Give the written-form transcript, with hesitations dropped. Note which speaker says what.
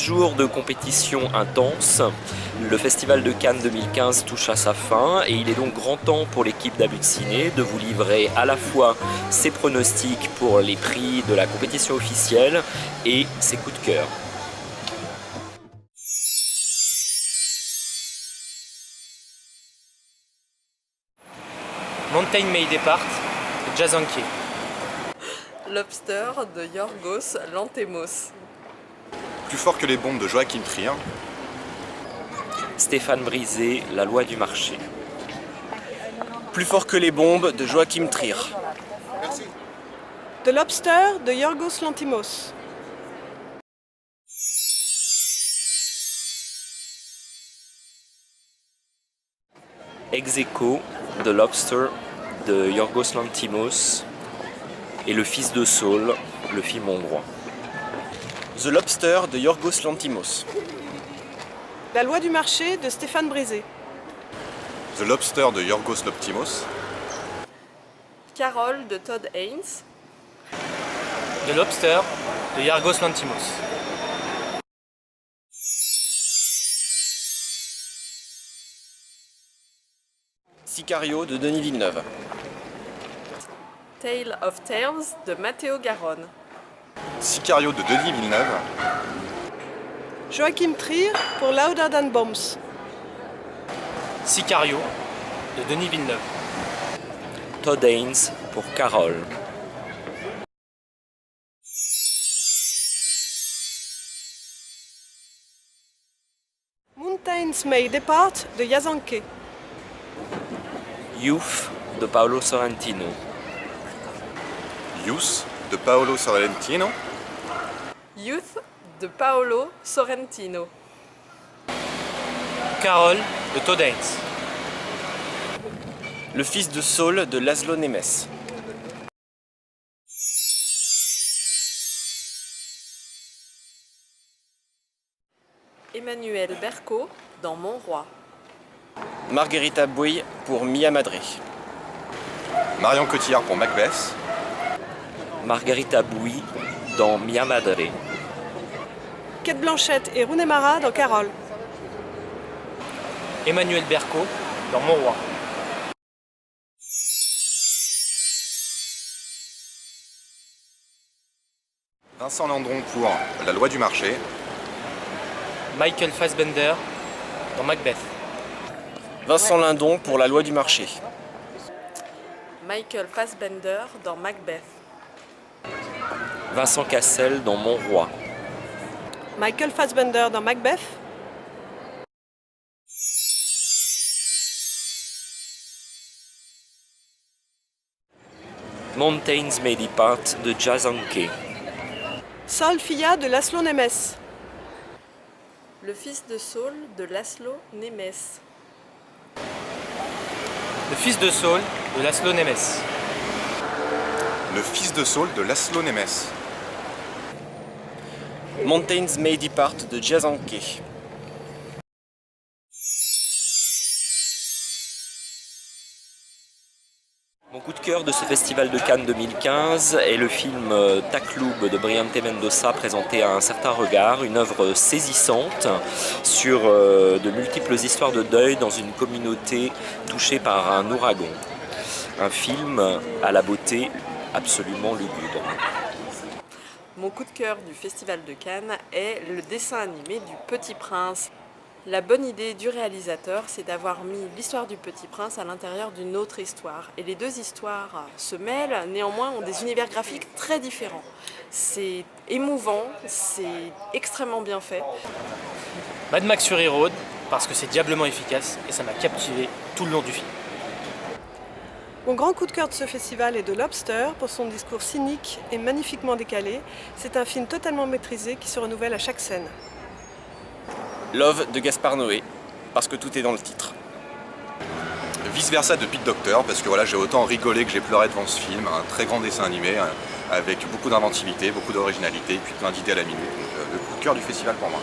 Speaker 1: jours de compétition intense. Le Festival de Cannes 2015 touche à sa fin et il est donc grand temps pour l'équipe d'Abus de Ciné de vous livrer à la fois ses pronostics pour les prix de la compétition officielle et ses coups de cœur.
Speaker 2: Mountain May Depart de Jazanke.
Speaker 3: Lobster de Yorgos Lanthimos.
Speaker 4: Plus fort que les bombes de Joachim Trier.
Speaker 1: Stéphane Brisé, La loi du marché.
Speaker 5: Plus fort que les bombes de Joachim Trier.
Speaker 6: The Lobster de Yorgos Lanthimos.
Speaker 1: Ex aequo, The Lobster de Yorgos Lanthimos et Le fils de Saul, le film hongrois.
Speaker 5: The Lobster de Yorgos Lanthimos.
Speaker 6: La loi du marché de Stéphane Brisé.
Speaker 4: The Lobster de Yorgos Lanthimos.
Speaker 3: Carole de Todd Haynes.
Speaker 2: The Lobster de Yorgos Lanthimos.
Speaker 5: Sicario de Denis Villeneuve.
Speaker 3: Tale of Tales de Matteo Garonne.
Speaker 4: Sicario de Denis Villeneuve.
Speaker 6: Joachim Trier pour Louder Than Bombs.
Speaker 2: Sicario de Denis Villeneuve.
Speaker 1: Todd Haynes pour Carole.
Speaker 6: Mountains May Depart de Jazanke.
Speaker 1: Youth de Paolo Sorrentino.
Speaker 4: Youth de Paolo Sorrentino.
Speaker 3: Youth de Paolo Sorrentino.
Speaker 2: Carole de Todd Haynes.
Speaker 5: Le fils de Saul de Laszlo Nemes.
Speaker 3: Emmanuel Berco dans Mon Roi.
Speaker 5: Margherita Bouy pour Mia Madre.
Speaker 4: Marion Cotillard pour Macbeth.
Speaker 1: Margherita Bouy dans Mia Madre.
Speaker 6: Kate Blanchett et Rooney Mara dans Carole.
Speaker 2: Emmanuel Berco dans Mon Roi.
Speaker 4: Vincent Landron pour La loi du marché.
Speaker 2: Michael Fassbender dans Macbeth.
Speaker 5: Vincent Lindon pour La loi du marché.
Speaker 3: Michael Fassbender dans Macbeth.
Speaker 1: Vincent Cassel dans Mon Roi.
Speaker 6: Michael Fassbender dans Macbeth.
Speaker 1: Mountains May Depart de Jazanke.
Speaker 6: Saul Filla de Laszlo Nemes.
Speaker 3: Le fils de Saul de Laszlo Nemes.
Speaker 2: Le fils de Saul de Laszlo Nemes.
Speaker 4: Le fils de Saul de Laszlo Nemes.
Speaker 5: Mountains May Depart de Jazanke.
Speaker 1: Mon coup de cœur de ce festival de Cannes 2015 est le film Takloub de Briante Mendoza présenté à un certain regard, une œuvre saisissante sur de multiples histoires de deuil dans une communauté touchée par un ouragan. Un film à la beauté absolument lugubre.
Speaker 3: Mon coup de cœur du Festival de Cannes est le dessin animé du Petit Prince. La bonne idée du réalisateur, c'est d'avoir mis l'histoire du Petit Prince à l'intérieur d'une autre histoire. Et les deux histoires se mêlent, néanmoins ont des univers graphiques très différents. C'est émouvant, c'est extrêmement bien fait.
Speaker 2: Mad Max Fury Road parce que c'est diablement efficace et ça m'a captivé tout le long du film.
Speaker 6: Mon grand coup de cœur de ce festival est The Lobster pour son discours cynique et magnifiquement décalé. C'est un film totalement maîtrisé qui se renouvelle à chaque scène.
Speaker 5: Love de Gaspard Noé, parce que tout est dans le titre.
Speaker 4: Vice versa de Pete Docter, parce que voilà, j'ai autant rigolé que j'ai pleuré devant ce film. Un très grand dessin animé, avec beaucoup d'inventivité, beaucoup d'originalité, et puis plein d'idées à la minute. Donc, le coup de cœur du festival pour moi.